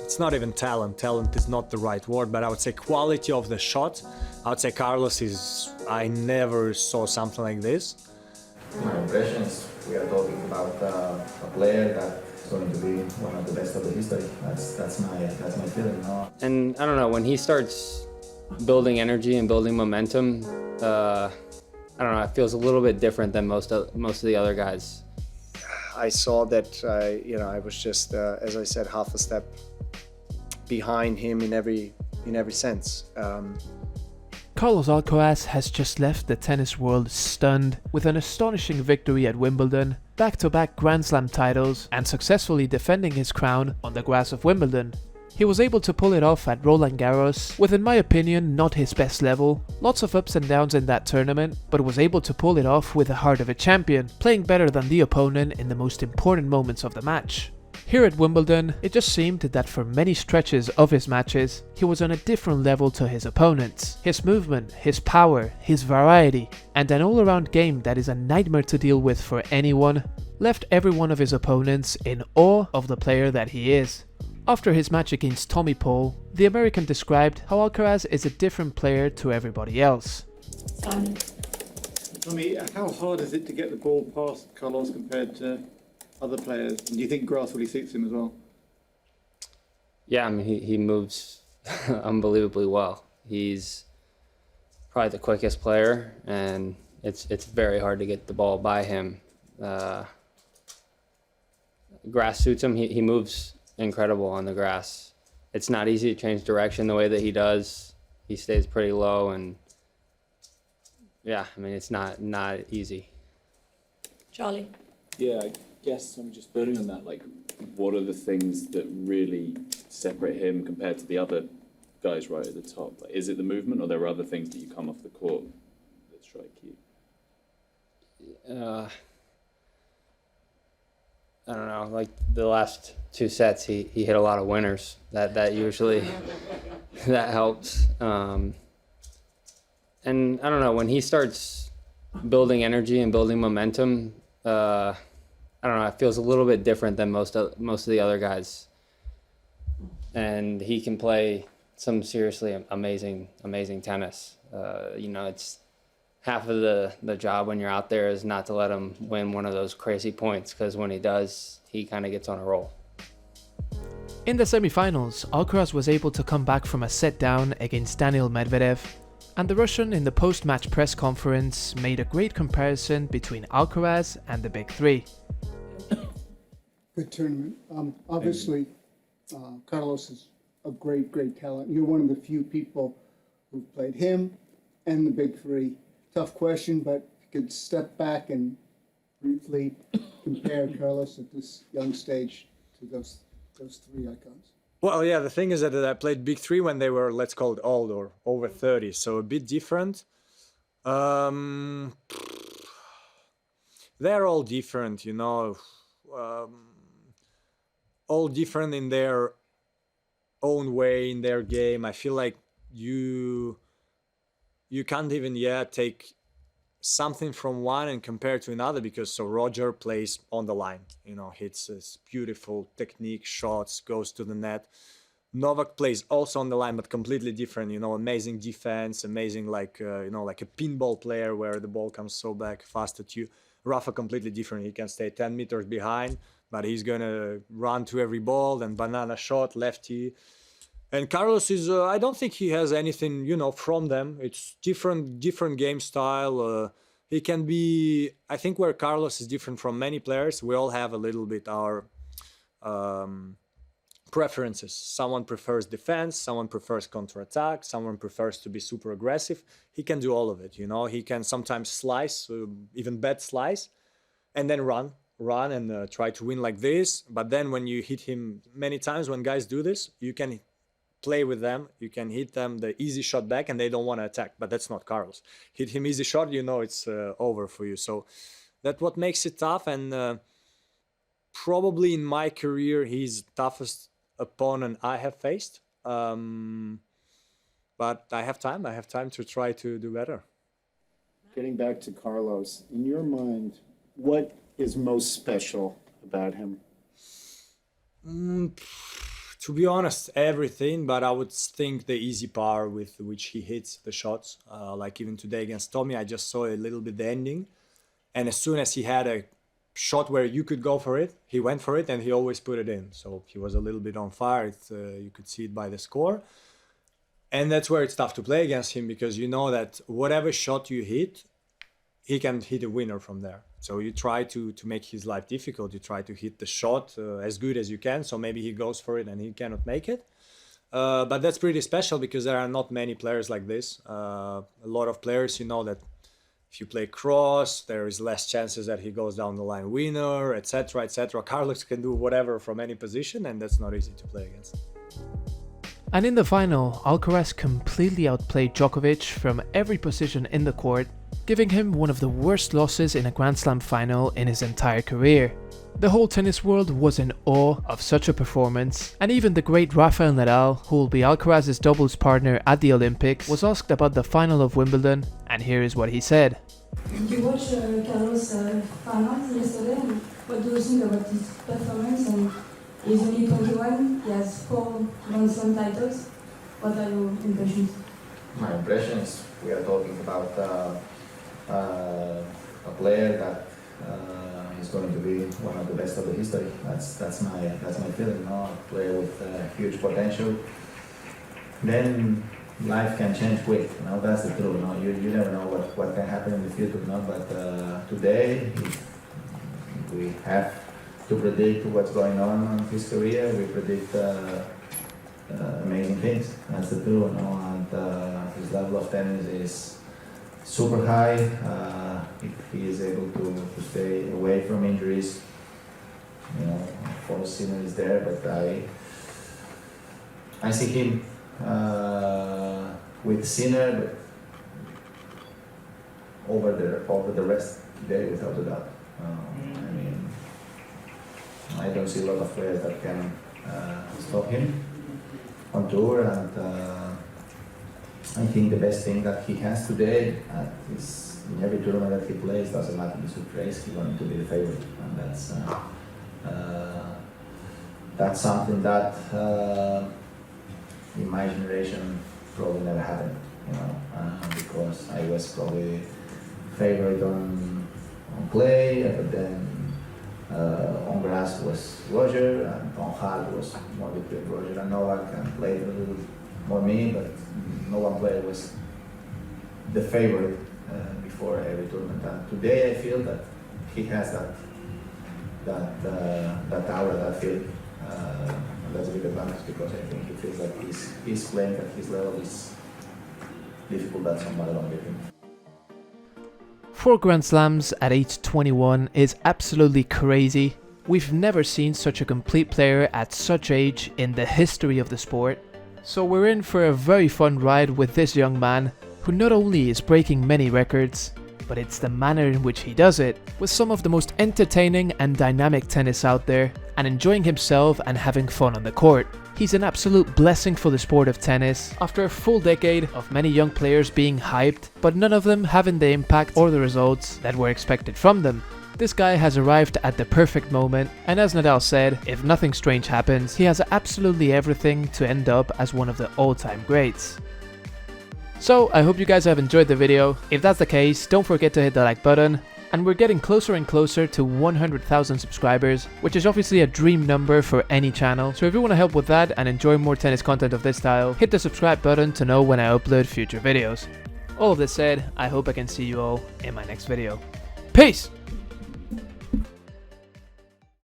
it's not even talent. Talent is not the right word, but I would say quality of the shot. I would say Carlos is, I never saw something like this. My impressions, we are talking about a player that's going to be one of the best of the history. That's my feeling. No? And I don't know, when he starts building energy and building momentum, I don't know, it feels a little bit different than most of the other guys. I saw that I was just, as I said, half a step behind him in every sense. Carlos Alcaraz has just left the tennis world stunned with an astonishing victory at Wimbledon, back-to-back Grand Slam titles, and successfully defending his crown on the grass of Wimbledon. He was able to pull it off at Roland Garros with, in my opinion, not his best level, lots of ups and downs in that tournament, but was able to pull it off with the heart of a champion, playing better than the opponent in the most important moments of the match. Here at Wimbledon, it just seemed that for many stretches of his matches, he was on a different level to his opponents. His movement, his power, his variety, and an all-around game that is a nightmare to deal with for anyone, left every one of his opponents in awe of the player that he is. After his match against Tommy Paul, the American described how Alcaraz is a different player to everybody else. Tommy, how hard is it to get the ball past Carlos compared to other players? And do you think grass really suits him as well? Yeah, I mean, he moves unbelievably well. He's probably the quickest player, and it's very hard to get the ball by him. Grass suits him. He moves incredible on the grass. It's not easy to change direction the way that he does. He stays pretty low, and yeah, I mean, it's not easy. Charlie? Yeah, I guess I'm just building on that. Like, what are the things that really separate him compared to the other guys right at the top? Like, is it the movement, or there are other things that you come off the court that strike you? I don't know, like the last two sets, he hit a lot of winners. That usually, that helps. And I don't know, when he starts building energy and building momentum, I don't know, it feels a little bit different than most of the other guys. And he can play some seriously amazing tennis. It's half of the job when you're out there is not to let him win one of those crazy points, because when he does, he kind of gets on a roll. In the semi-finals, Alcaraz was able to come back from a set down against Daniil Medvedev, and the Russian in the post-match press conference made a great comparison between Alcaraz and the Big Three. Good tournament. Obviously, Carlos is a great talent. You're one of the few people who've played him and the Big Three. Tough question, but if you could step back and briefly compare Carlos at this young stage to those three icons. Well, yeah, the thing is that I played Big Three when they were, let's call it old or over 30, so a bit different. They're all different, all different in their own way, in their game. I feel like you can't even take something from one and compare it to another, because so Roger plays on the line, hits his beautiful technique shots, goes to the net. Novak plays also on the line, but completely different, amazing defense, amazing like a pinball player where the ball comes so back fast at you. Rafa completely different. He can stay 10 meters behind, but he's gonna run to every ball and banana shot, lefty. And Carlos is, I don't think he has anything, from them. It's different game style. He can be, I think where Carlos is different from many players, we all have a little bit our preferences. Someone prefers defense, someone prefers counterattack, someone prefers to be super aggressive. He can do all of it, He can sometimes slice, even bet slice, and then run and try to win like this. But then when you hit him many times, when guys do this, you can play with them, you can hit them the easy shot back and they don't want to attack, but that's not Carlos. Hit him easy shot, it's over for you. So that's what makes it tough, and probably in my career he's the toughest opponent I have faced, but I have time to try to do better. Getting back to Carlos, in your mind, what is most special about him? To be honest, everything, but I would think the easy power with which he hits the shots. Like even today against Tommy, I just saw a little bit the ending. And as soon as he had a shot where you could go for it, he went for it and he always put it in. So he was a little bit on fire. You could see it by the score. And that's where it's tough to play against him, because you know that whatever shot you hit, he can hit a winner from there. So you try to make his life difficult. You try to hit the shot as good as you can. So maybe he goes for it and he cannot make it. But that's pretty special because there are not many players like this. A lot of players, you know, that if you play cross, there is less chances that he goes down the line winner, etc., etc. Carlos can do whatever from any position, and that's not easy to play against. And in the final, Alcaraz completely outplayed Djokovic from every position in the court, giving him one of the worst losses in a Grand Slam final in his entire career. The whole tennis world was in awe of such a performance, and even the great Rafael Nadal, who will be Alcaraz's doubles partner at the Olympics, was asked about the final of Wimbledon, and here is what he said. Did you watch Carlos' final yesterday? And what do you think about his performance? And he's only 21, he has 4 Grand Slam titles. What are your impressions? My impression is we are talking about a player that is going to be one of the best of the history. That's my feeling. A player with huge potential. Then life can change quick. That's the truth. You never know what can happen in the future. But today, if we have to predict what's going on in his career, we predict amazing things. That's the truth. And his level of tennis is super high. If he is able to stay away from injuries, of course Sinner is there, but I see him with Sinner over the rest today, without a doubt. I don't see a lot of players that can stop him on tour, and I think the best thing that he has today is in every tournament that he plays, doesn't matter the surprise, he's going to be the favorite, and that's something that in my generation probably never happened, because I was probably favorite on clay, but then on grass was Roger, and on hard was more between Roger and Novak, and played a little more me, but no one player was the favorite before every tournament. And today I feel that he has that aura, that feeling, and that's a big advantage, because I think he feels like he's playing at his level is difficult that somebody don't get him. 4 Grand Slams at age 21 is absolutely crazy. We've never seen such a complete player at such age in the history of the sport. So we're in for a very fun ride with this young man, who not only is breaking many records, but it's the manner in which he does it, with some of the most entertaining and dynamic tennis out there, and enjoying himself and having fun on the court. He's an absolute blessing for the sport of tennis, after a full decade of many young players being hyped, but none of them having the impact or the results that were expected from them. This guy has arrived at the perfect moment, and as Nadal said, if nothing strange happens, he has absolutely everything to end up as one of the all-time greats. So I hope you guys have enjoyed the video. If that's the case, don't forget to hit the like button, and we're getting closer and closer to 100,000 subscribers, which is obviously a dream number for any channel. So if you want to help with that and enjoy more tennis content of this style, hit the subscribe button to know when I upload future videos. All of this said, I hope I can see you all in my next video. Peace!